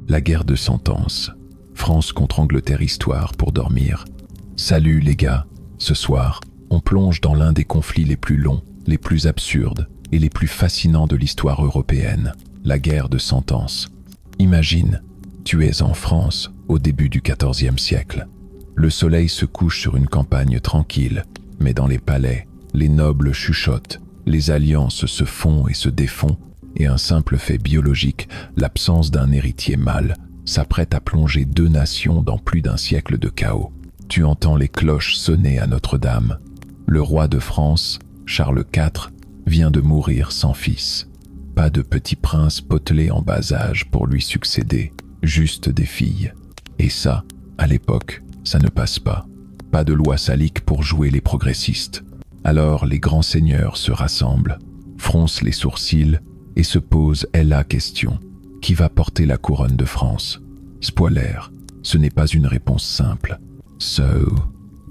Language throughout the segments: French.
La guerre de Cent Ans. France contre Angleterre histoire pour dormir. Salut les gars, ce soir, on plonge dans l'un des conflits les plus longs, les plus absurdes et les plus fascinants de l'histoire européenne, la guerre de Cent Ans. Imagine, tu es en France au début du XIVe siècle. Le soleil se couche sur une campagne tranquille, mais dans les palais, les nobles chuchotent, les alliances se font et se défont, et un simple fait biologique, l'absence d'un héritier mâle, s'apprête à plonger deux nations dans plus d'un siècle de chaos. Tu entends les cloches sonner à Notre-Dame. Le roi de France, Charles IV, vient de mourir sans fils. Pas de petit prince potelé en bas âge pour lui succéder, juste des filles. Et ça, à l'époque, ça ne passe pas. Pas de loi salique pour jouer les progressistes. Alors les grands seigneurs se rassemblent, froncent les sourcils et se posent la question. Qui va porter la couronne de France? Spoiler, ce n'est pas une réponse simple. So,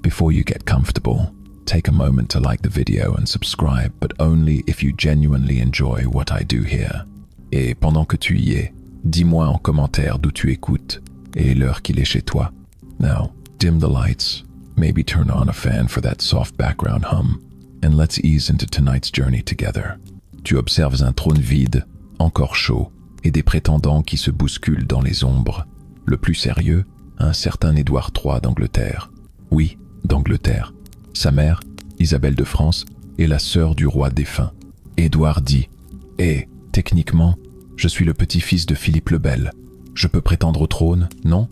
before you get comfortable, take a moment to like the video and subscribe, but only if you genuinely enjoy what I do here. Et pendant que tu y es, dis-moi en commentaire d'où tu écoutes et l'heure qu'il est chez toi. Now, dim the lights, maybe turn on a fan for that soft background hum, and let's ease into tonight's journey together. Tu observes un trône vide, encore chaud, et des prétendants qui se bousculent dans les ombres. Le plus sérieux, un certain Édouard III d'Angleterre. Oui, d'Angleterre. Sa mère, Isabelle de France, est la sœur du roi défunt. Édouard dit « Eh, techniquement, je suis le petit-fils de Philippe le Bel. Je peux prétendre au trône, non ?»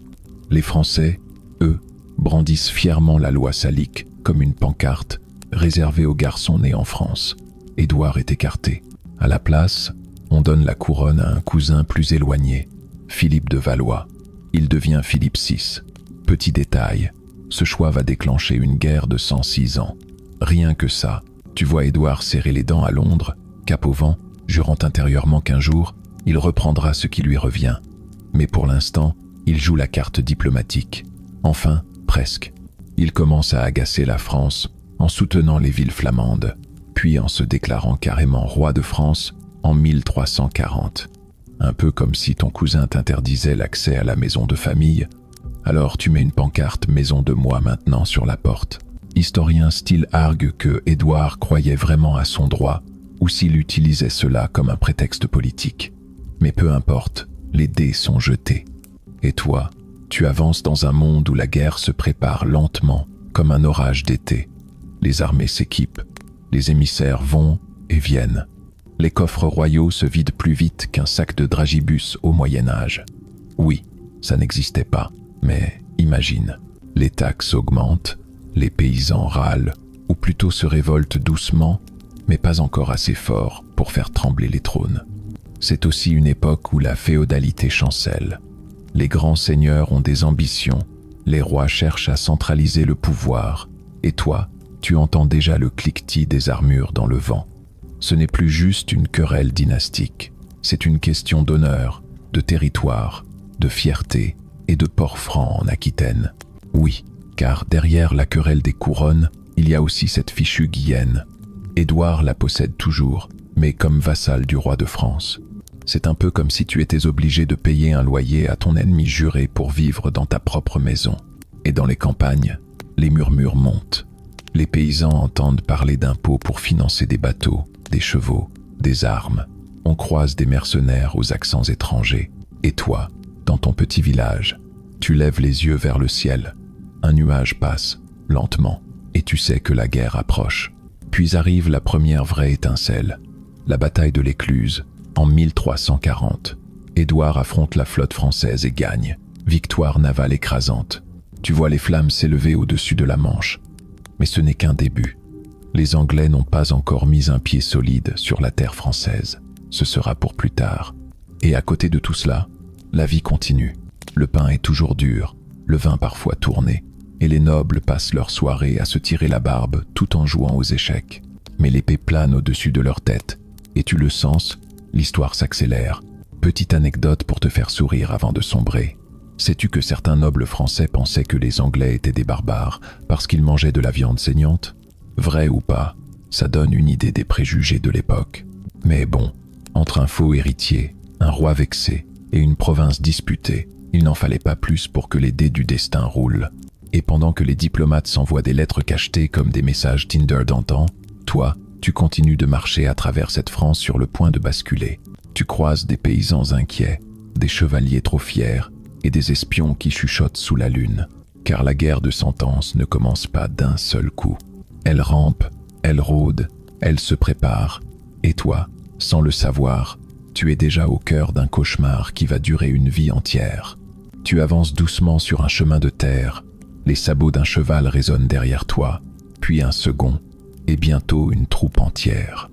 Les Français, eux, brandissent fièrement la loi salique comme une pancarte réservée aux garçons nés en France. Édouard est écarté. À la place, on donne la couronne à un cousin plus éloigné, Philippe de Valois. Il devient Philippe VI. Petit détail, ce choix va déclencher une guerre de 106 ans. Rien que ça, tu vois Édouard serrer les dents à Londres, cap au vent, jurant intérieurement qu'un jour, il reprendra ce qui lui revient. Mais pour l'instant, il joue la carte diplomatique. Enfin, presque. Il commence à agacer la France en soutenant les villes flamandes, puis en se déclarant carrément roi de France en 1340. Un peu comme si ton cousin t'interdisait l'accès à la maison de famille, alors tu mets une pancarte « Maison de moi maintenant » sur la porte. Historiens style arguent que Édouard croyait vraiment à son droit, ou s'il utilisait cela comme un prétexte politique. Mais peu importe, les dés sont jetés. Et toi, tu avances dans un monde où la guerre se prépare lentement, comme un orage d'été. Les armées s'équipent, les émissaires vont et viennent. Les coffres royaux se vident plus vite qu'un sac de dragibus au Moyen-Âge. Oui, ça n'existait pas, mais imagine, les taxes augmentent, les paysans râlent, ou plutôt se révoltent doucement, mais pas encore assez fort pour faire trembler les trônes. C'est aussi une époque où la féodalité chancelle. Les grands seigneurs ont des ambitions, les rois cherchent à centraliser le pouvoir, et toi, tu entends déjà le cliquetis des armures dans le vent. Ce n'est plus juste une querelle dynastique, c'est une question d'honneur, de territoire, de fierté et de port franc en Aquitaine. Oui, car derrière la querelle des couronnes, il y a aussi cette fichue Guyenne. Édouard la possède toujours, mais comme vassal du roi de France. C'est un peu comme si tu étais obligé de payer un loyer à ton ennemi juré pour vivre dans ta propre maison. Et dans les campagnes, les murmures montent. Les paysans entendent parler d'impôts pour financer des bateaux, des chevaux, des armes. On croise des mercenaires aux accents étrangers. Et toi, dans ton petit village, tu lèves les yeux vers le ciel. Un nuage passe, lentement, et tu sais que la guerre approche. Puis arrive la première vraie étincelle, la bataille de l'Écluse, en 1340. Édouard affronte la flotte française et gagne. Victoire navale écrasante. Tu vois les flammes s'élever au-dessus de la Manche. Mais ce n'est qu'un début. Les Anglais n'ont pas encore mis un pied solide sur la terre française. Ce sera pour plus tard. Et à côté de tout cela, la vie continue. Le pain est toujours dur, le vin parfois tourné, et les nobles passent leur soirée à se tirer la barbe tout en jouant aux échecs. Mais l'épée plane au-dessus de leur tête, et tu le sens, l'histoire s'accélère. Petite anecdote pour te faire sourire avant de sombrer. Sais-tu que certains nobles français pensaient que les Anglais étaient des barbares parce qu'ils mangeaient de la viande saignante? Vrai ou pas, ça donne une idée des préjugés de l'époque. Mais bon, entre un faux héritier, un roi vexé et une province disputée. Il n'en fallait pas plus pour que les dés du destin roulent. Et pendant que les diplomates s'envoient des lettres cachetées comme des messages Tinder d'antan, toi, tu continues de marcher à travers cette France sur le point de basculer. Tu croises des paysans inquiets, des chevaliers trop fiers et des espions qui chuchotent sous la lune. Car la guerre de Cent Ans ne commence pas d'un seul coup. Elle rampe, elle rôde, elle se prépare. Et toi, sans le savoir, tu es déjà au cœur d'un cauchemar qui va durer une vie entière. Tu avances doucement sur un chemin de terre. Les sabots d'un cheval résonnent derrière toi, puis un second, et bientôt une troupe entière.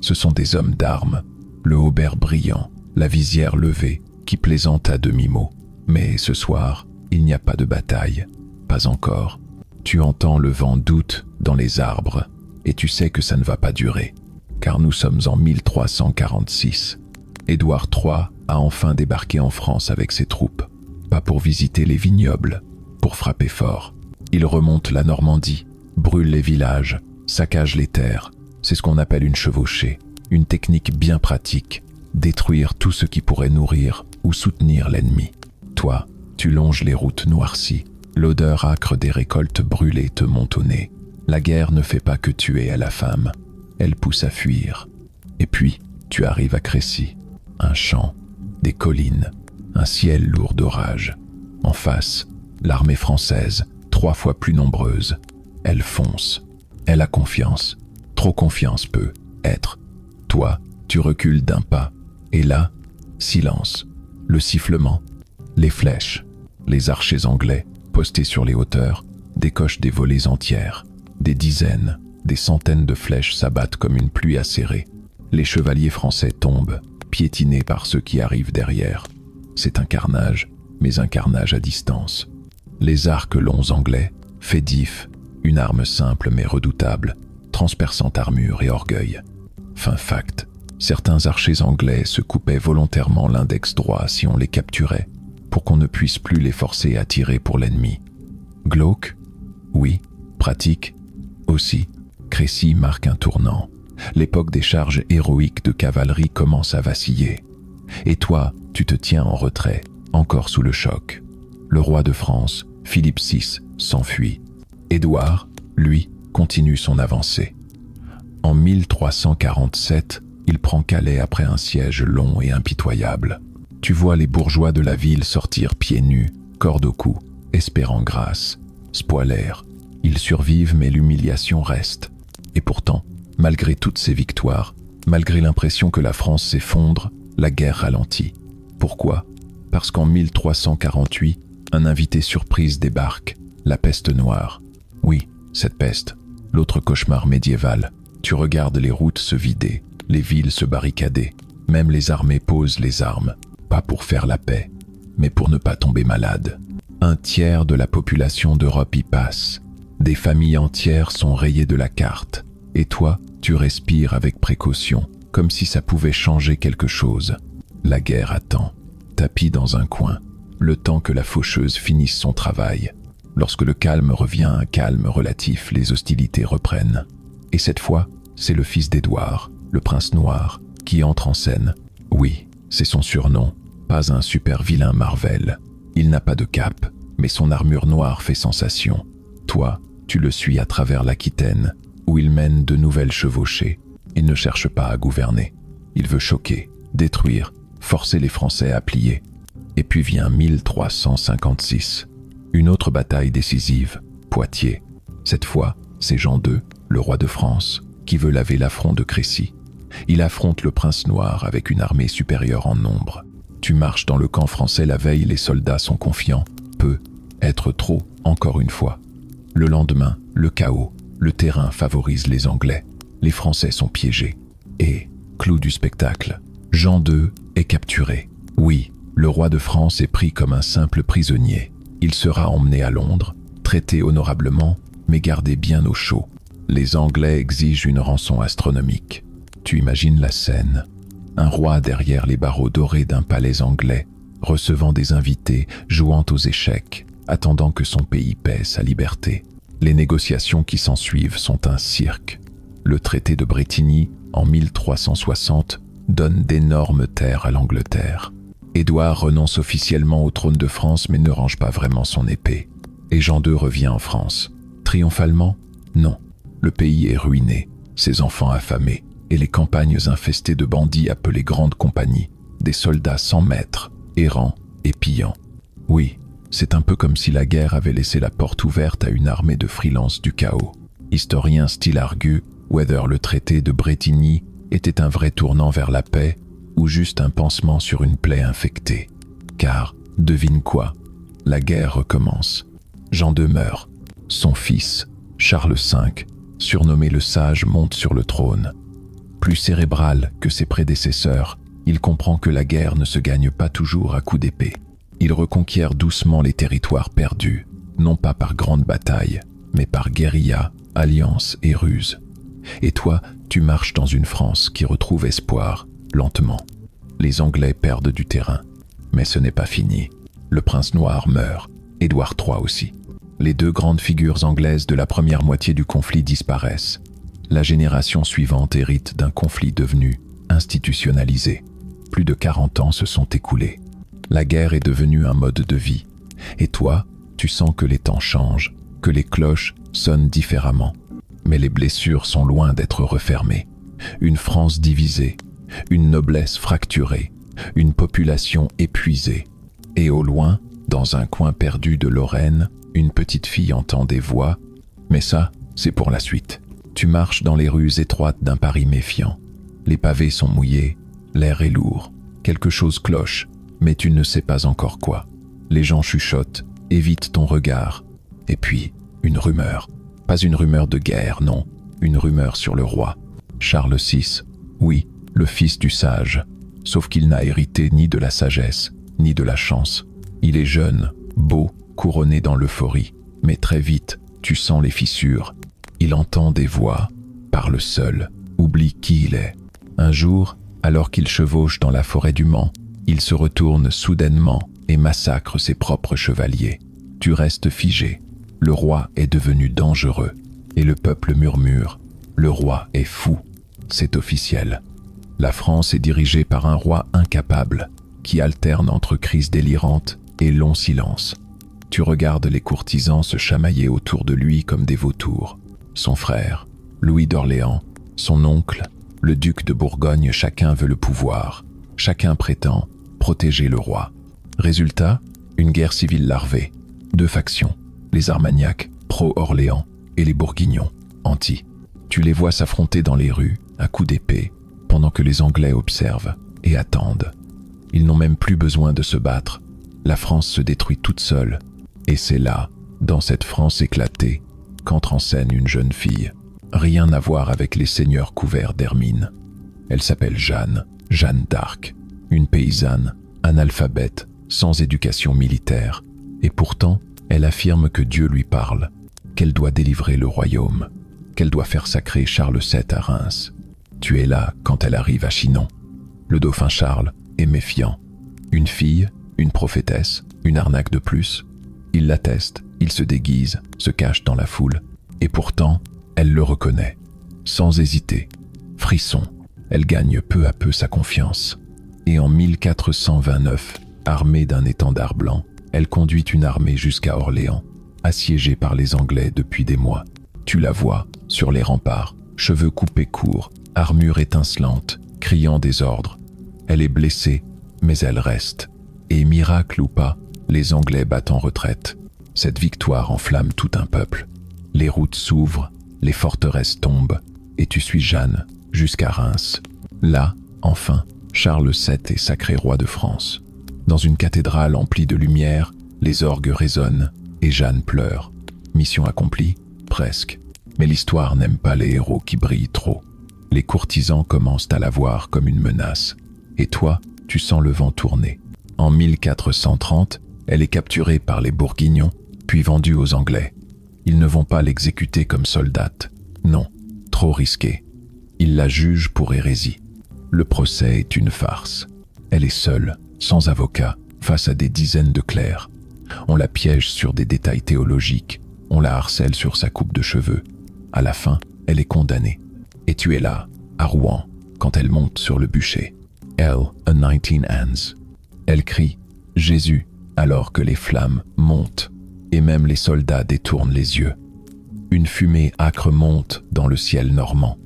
Ce sont des hommes d'armes, le haubert brillant, la visière levée, qui plaisantent à demi-mot. Mais ce soir, il n'y a pas de bataille. Pas encore. Tu entends le vent d'août dans les arbres, et tu sais que ça ne va pas durer, car nous sommes en 1346. Édouard III a enfin débarqué en France avec ses troupes, pas pour visiter les vignobles, pour frapper fort. Il remonte la Normandie, brûle les villages, saccage les terres. C'est ce qu'on appelle une chevauchée, une technique bien pratique, détruire tout ce qui pourrait nourrir ou soutenir l'ennemi. Toi, tu longes les routes noircies, l'odeur âcre des récoltes brûlées te monte au nez. La guerre ne fait pas que tuer à la femme, elle pousse à fuir. Et puis, tu arrives à Crécy, un champ, des collines, un ciel lourd d'orage. En face, l'armée française, 3 fois plus nombreuse. Elle fonce, elle a confiance, trop confiance peut être. Toi, tu recules d'un pas, et là, silence, le sifflement, les flèches, les archers anglais, postés sur les hauteurs, décochent des volées entières. Des dizaines, des centaines de flèches s'abattent comme une pluie acérée. Les chevaliers français tombent, piétinés par ceux qui arrivent derrière. C'est un carnage, mais un carnage à distance. Les arcs longs anglais, faits d'if, une arme simple mais redoutable, transperçant armure et orgueil. Fin fact, certains archers anglais se coupaient volontairement l'index droit si on les capturait, pour qu'on ne puisse plus les forcer à tirer pour l'ennemi. Glauque? Oui. Pratique? Aussi. Crécy marque un tournant. L'époque des charges héroïques de cavalerie commence à vaciller. Et toi, tu te tiens en retrait, encore sous le choc. Le roi de France, Philippe VI, s'enfuit. Édouard, lui, continue son avancée. En 1347, il prend Calais après un siège long et impitoyable. Tu vois les bourgeois de la ville sortir pieds nus, corde au cou, espérant grâce, spoilèrent. Ils survivent mais l'humiliation reste. Et pourtant, malgré toutes ces victoires, malgré l'impression que la France s'effondre, la guerre ralentit. Pourquoi? Parce qu'en 1348, un invité surprise débarque, la peste noire. Oui, cette peste, l'autre cauchemar médiéval. Tu regardes les routes se vider, les villes se barricader, même les armées posent les armes, pas pour faire la paix, mais pour ne pas tomber malade. Un tiers de la population d'Europe y passe. Des familles entières sont rayées de la carte. Et toi, tu respires avec précaution, comme si ça pouvait changer quelque chose. La guerre attend, tapis dans un coin, le temps que la faucheuse finisse son travail. Lorsque le calme revient à un calme relatif, les hostilités reprennent. Et cette fois, c'est le fils d'Édouard, le prince noir, qui entre en scène. Oui, c'est son surnom, pas un super vilain Marvel. Il n'a pas de cape, mais son armure noire fait sensation. Toi, tu le suis à travers l'Aquitaine, où il mène de nouvelles chevauchées. Il ne cherche pas à gouverner. Il veut choquer, détruire, forcer les Français à plier. Et puis vient 1356. Une autre bataille décisive, Poitiers. Cette fois, c'est Jean II, le roi de France, qui veut laver l'affront de Crécy. Il affronte le prince noir avec une armée supérieure en nombre. Tu marches dans le camp français la veille, les soldats sont confiants. Peut être trop, encore une fois. Le lendemain, le chaos, le terrain favorise les Anglais. Les Français sont piégés. Et, clou du spectacle, Jean II est capturé. Oui, le roi de France est pris comme un simple prisonnier. Il sera emmené à Londres, traité honorablement, mais gardé bien au chaud. Les Anglais exigent une rançon astronomique. Tu imagines la scène. Un roi derrière les barreaux dorés d'un palais anglais, recevant des invités, jouant aux échecs, attendant que son pays paie sa liberté. Les négociations qui s'ensuivent sont un cirque. Le traité de Brétigny, en 1360, donne d'énormes terres à l'Angleterre. Édouard renonce officiellement au trône de France mais ne range pas vraiment son épée. Et Jean II revient en France. Triomphalement? Non. Le pays est ruiné, ses enfants affamés, et les campagnes infestées de bandits appelés grandes compagnies, des soldats sans maître, errants et pillants. Oui, c'est un peu comme si la guerre avait laissé la porte ouverte à une armée de freelance du chaos. Historiens style argue whether le traité de Bretigny était un vrai tournant vers la paix ou juste un pansement sur une plaie infectée. Car, devine quoi? La guerre recommence. Jean II meurt. Son fils, Charles V, surnommé le Sage, monte sur le trône. Plus cérébral que ses prédécesseurs, il comprend que la guerre ne se gagne pas toujours à coups d'épée. Il reconquiert doucement les territoires perdus, non pas par grandes batailles, mais par guérilla, alliance et ruse. Et toi, tu marches dans une France qui retrouve espoir, lentement. Les Anglais perdent du terrain, mais ce n'est pas fini. Le prince noir meurt, Édouard III aussi. Les deux grandes figures anglaises de la première moitié du conflit disparaissent. La génération suivante hérite d'un conflit devenu institutionnalisé. Plus de 40 ans se sont écoulés. La guerre est devenue un mode de vie. Et toi, tu sens que les temps changent, que les cloches sonnent différemment. Mais les blessures sont loin d'être refermées. Une France divisée, une noblesse fracturée, une population épuisée. Et au loin, dans un coin perdu de Lorraine, une petite fille entend des voix. Mais ça, c'est pour la suite. Tu marches dans les rues étroites d'un Paris méfiant. Les pavés sont mouillés, l'air est lourd. Quelque chose cloche, mais tu ne sais pas encore quoi. Les gens chuchotent, évitent ton regard. Et puis, une rumeur. Pas une rumeur de guerre, non. Une rumeur sur le roi. Charles VI, oui, le fils du sage. Sauf qu'il n'a hérité ni de la sagesse, ni de la chance. Il est jeune, beau, couronné dans l'euphorie. Mais très vite, tu sens les fissures. Il entend des voix, parle seul, oublie qui il est. Un jour, alors qu'il chevauche dans la forêt du Mans, il se retourne soudainement et massacre ses propres chevaliers. Tu restes figé. Le roi est devenu dangereux. Et le peuple murmure. Le roi est fou. C'est officiel. La France est dirigée par un roi incapable, qui alterne entre crises délirantes et longs silences. Tu regardes les courtisans se chamailler autour de lui comme des vautours. Son frère, Louis d'Orléans, son oncle, le duc de Bourgogne, chacun veut le pouvoir. Chacun prétend protéger le roi. Résultat, une guerre civile larvée. Deux factions, les Armagnacs, pro-Orléans, et les Bourguignons, anti. Tu les vois s'affronter dans les rues, à coups d'épée, pendant que les Anglais observent et attendent. Ils n'ont même plus besoin de se battre. La France se détruit toute seule. Et c'est là, dans cette France éclatée, qu'entre en scène une jeune fille. Rien à voir avec les seigneurs couverts d'hermine. Elle s'appelle Jeanne, Jeanne d'Arc, une paysanne, analphabète, sans éducation militaire. Et pourtant, elle affirme que Dieu lui parle, qu'elle doit délivrer le royaume, qu'elle doit faire sacrer Charles VII à Reims. Tu es là quand elle arrive à Chinon. Le dauphin Charles est méfiant. Une fille, une prophétesse, une arnaque de plus. Il l'atteste, il se déguise, se cache dans la foule. Et pourtant, elle le reconnaît. Sans hésiter. Frisson. Elle gagne peu à peu sa confiance. Et en 1429, armée d'un étendard blanc, elle conduit une armée jusqu'à Orléans, assiégée par les Anglais depuis des mois. Tu la vois, sur les remparts, cheveux coupés courts, armure étincelante, criant des ordres. Elle est blessée, mais elle reste. Et miracle ou pas, les Anglais battent en retraite. Cette victoire enflamme tout un peuple. Les routes s'ouvrent, les forteresses tombent, et tu suis Jeanne jusqu'à Reims. Là, enfin, Charles VII est sacré roi de France. Dans une cathédrale emplie de lumière, les orgues résonnent et Jeanne pleure. Mission accomplie? Presque. Mais l'histoire n'aime pas les héros qui brillent trop. Les courtisans commencent à la voir comme une menace. Et toi, tu sens le vent tourner. En 1430, elle est capturée par les Bourguignons, puis vendue aux Anglais. Ils ne vont pas l'exécuter comme soldate. Non, trop risqué. Ils la jugent pour hérésie. Le procès est une farce. Elle est seule, sans avocat, face à des dizaines de clercs. On la piège sur des détails théologiques. On la harcèle sur sa coupe de cheveux. À la fin, elle est condamnée. Et tu es là, à Rouen, quand elle monte sur le bûcher. Elle, a 19 ans. Elle crie « Jésus !» alors que les flammes montent, et même les soldats détournent les yeux. Une fumée âcre monte dans le ciel normand.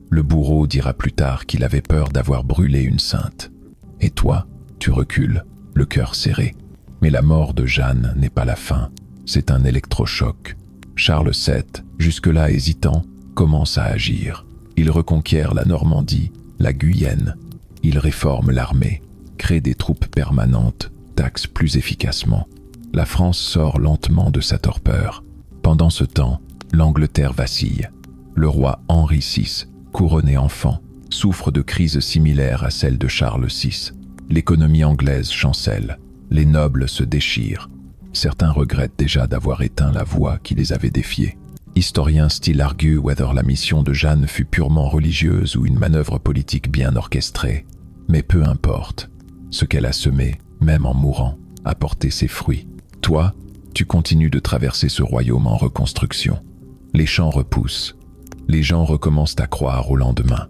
Le bourreau dira plus tard qu'il avait peur d'avoir brûlé une sainte. Et toi, tu recules, le cœur serré. Mais la mort de Jeanne n'est pas la fin, c'est un électrochoc. Charles VII, jusque-là hésitant, commence à agir. Il reconquiert la Normandie, la Guyenne. Il réforme l'armée, crée des troupes permanentes, taxe plus efficacement. La France sort lentement de sa torpeur. Pendant ce temps, l'Angleterre vacille. Le roi Henri VI, couronné enfant, souffre de crises similaires à celles de Charles VI. L'économie anglaise chancelle. Les nobles se déchirent. Certains regrettent déjà d'avoir éteint la voix qui les avait défiés. Historiens still arguent whether la mission de Jeanne fut purement religieuse ou une manœuvre politique bien orchestrée. Mais peu importe. Ce qu'elle a semé, même en mourant, a porté ses fruits. Toi, tu continues de traverser ce royaume en reconstruction. Les chants repoussent. Les gens recommencent à croire au lendemain.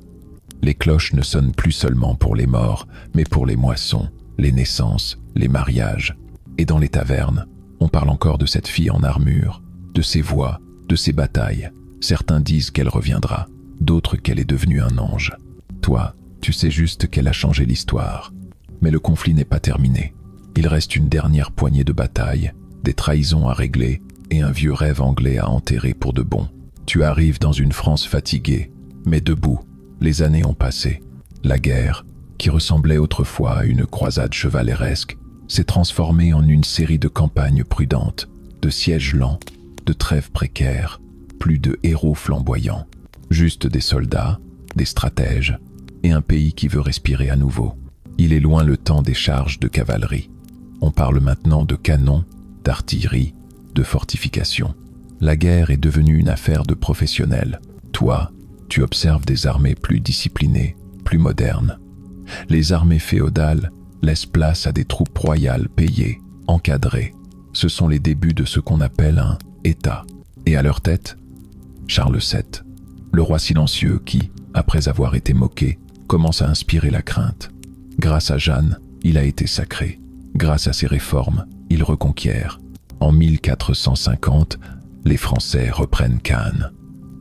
Les cloches ne sonnent plus seulement pour les morts, mais pour les moissons, les naissances, les mariages. Et dans les tavernes, on parle encore de cette fille en armure, de ses voix, de ses batailles. Certains disent qu'elle reviendra, d'autres qu'elle est devenue un ange. Toi, tu sais juste qu'elle a changé l'histoire. Mais le conflit n'est pas terminé. Il reste une dernière poignée de batailles, des trahisons à régler et un vieux rêve anglais à enterrer pour de bon. Tu arrives dans une France fatiguée, mais debout. Les années ont passé. La guerre, qui ressemblait autrefois à une croisade chevaleresque, s'est transformée en une série de campagnes prudentes, de sièges lents, de trêves précaires, plus de héros flamboyants, juste des soldats, des stratèges et un pays qui veut respirer à nouveau. Il est loin le temps des charges de cavalerie. On parle maintenant de canons, d'artillerie, de fortifications. La guerre est devenue une affaire de professionnels. Toi, tu observes des armées plus disciplinées, plus modernes. Les armées féodales laissent place à des troupes royales payées, encadrées. Ce sont les débuts de ce qu'on appelle un État. Et à leur tête, Charles VII, le roi silencieux qui, après avoir été moqué, commence à inspirer la crainte. Grâce à Jeanne, il a été sacré. Grâce à ses réformes, il reconquiert. En 1450, les Français reprennent Cannes.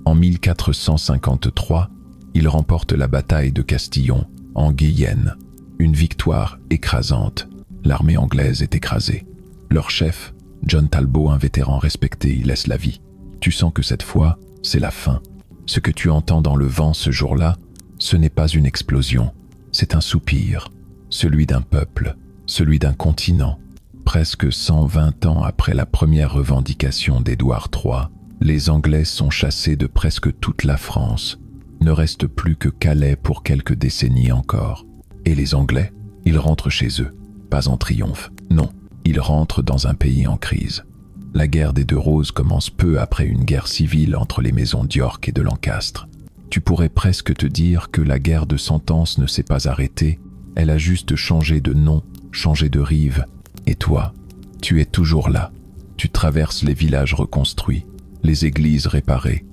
En 1453, il remporte la bataille de Castillon, en Guyenne. Une victoire écrasante. L'armée anglaise est écrasée. Leur chef, John Talbot, un vétéran respecté, y laisse la vie. Tu sens que cette fois, c'est la fin. Ce que tu entends dans le vent ce jour-là, ce n'est pas une explosion, c'est un soupir, celui d'un peuple, celui d'un continent. Presque 120 ans après la première revendication d'Édouard III, les Anglais sont chassés de presque toute la France. Ne reste plus que Calais pour quelques décennies encore. Et les Anglais, ils rentrent chez eux, pas en triomphe, non, ils rentrent dans un pays en crise. La guerre des Deux Roses commence peu après une guerre civile entre les maisons d'York et de Lancastre. Tu pourrais presque te dire que la guerre de Cent Ans ne s'est pas arrêtée, elle a juste changé de nom, changé de rive. Et toi, tu es toujours là. Tu traverses les villages reconstruits, les églises réparées.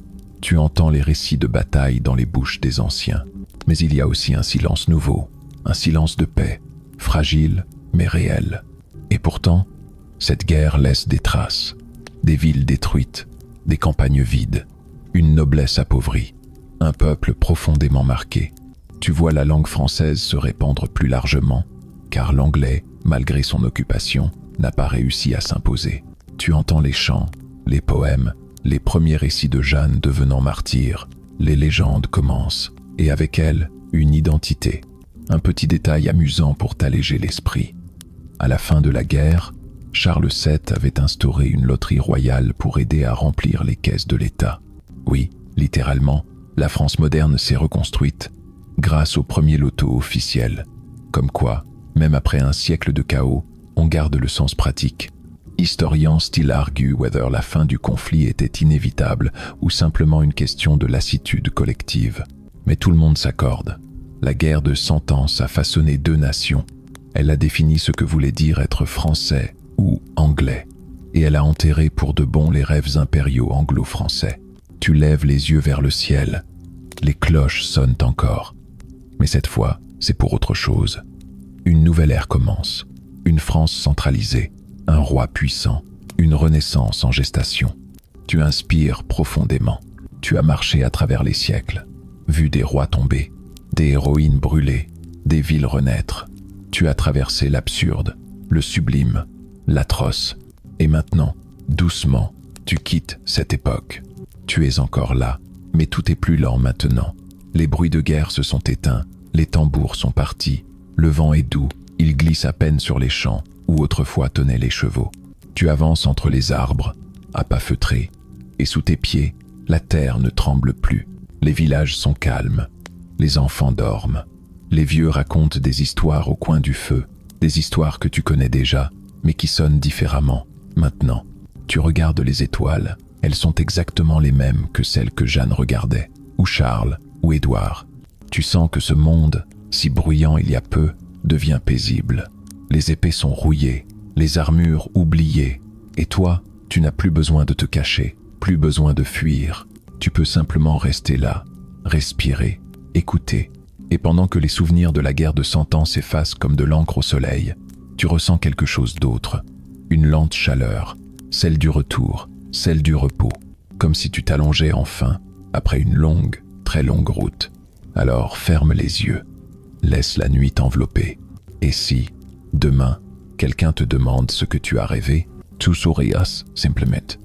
Tu entends les récits de bataille dans les bouches des anciens. Mais il y a aussi un silence nouveau, un silence de paix, fragile mais réel. Et pourtant, cette guerre laisse des traces, des villes détruites, des campagnes vides, une noblesse appauvrie, un peuple profondément marqué. Tu vois la langue française se répandre plus largement, car l'anglais, malgré son occupation, n'a pas réussi à s'imposer. Tu entends les chants, les poèmes, les premiers récits de Jeanne devenant martyr. Les légendes commencent, et avec elles, une identité. Un petit détail amusant pour t'alléger l'esprit. À la fin de la guerre, Charles VII avait instauré une loterie royale pour aider à remplir les caisses de l'État. Oui, littéralement, la France moderne s'est reconstruite grâce au premier loto officiel. Comme quoi, même après un siècle de chaos, on garde le sens pratique. Historiens still arguent whether la fin du conflit était inévitable ou simplement une question de lassitude collective. Mais tout le monde s'accorde. La guerre de 100 ans a façonné deux nations. Elle a défini ce que voulait dire être français ou anglais. Et elle a enterré pour de bon les rêves impériaux anglo-français. Tu lèves les yeux vers le ciel. Les cloches sonnent encore. Mais cette fois, c'est pour autre chose. Une nouvelle ère commence. une France centralisée, un roi puissant, une renaissance en gestation. Tu inspires profondément. Tu as marché à travers les siècles, vu des rois tomber, des héroïnes brûler, des villes renaître. Tu as traversé l'absurde, le sublime, l'atroce. Et maintenant, doucement, tu quittes cette époque. Tu es encore là, mais tout est plus lent maintenant. Les bruits de guerre se sont éteints, les tambours sont partis, le vent est doux, il glisse à peine sur les champs où autrefois tenaient les chevaux. Tu avances entre les arbres, à pas feutrés, et sous tes pieds, la terre ne tremble plus. Les villages sont calmes, les enfants dorment. Les vieux racontent des histoires au coin du feu, des histoires que tu connais déjà, mais qui sonnent différemment. Maintenant, tu regardes les étoiles, elles sont exactement les mêmes que celles que Jeanne regardait, ou Charles, ou Édouard. Tu sens que ce monde, si bruyant il y a peu, devient paisible. Les épées sont rouillées, les armures oubliées, et toi, tu n'as plus besoin de te cacher, plus besoin de fuir. Tu peux simplement rester là, respirer, écouter. Et pendant que les souvenirs de la guerre de 100 ans s'effacent comme de l'encre au soleil, tu ressens quelque chose d'autre, une lente chaleur, celle du retour, celle du repos, comme si tu t'allongeais enfin, après une longue, très longue route. Alors ferme les yeux, laisse la nuit t'envelopper. Et si, demain, quelqu'un te demande ce que tu as rêvé, tu sourias simplement.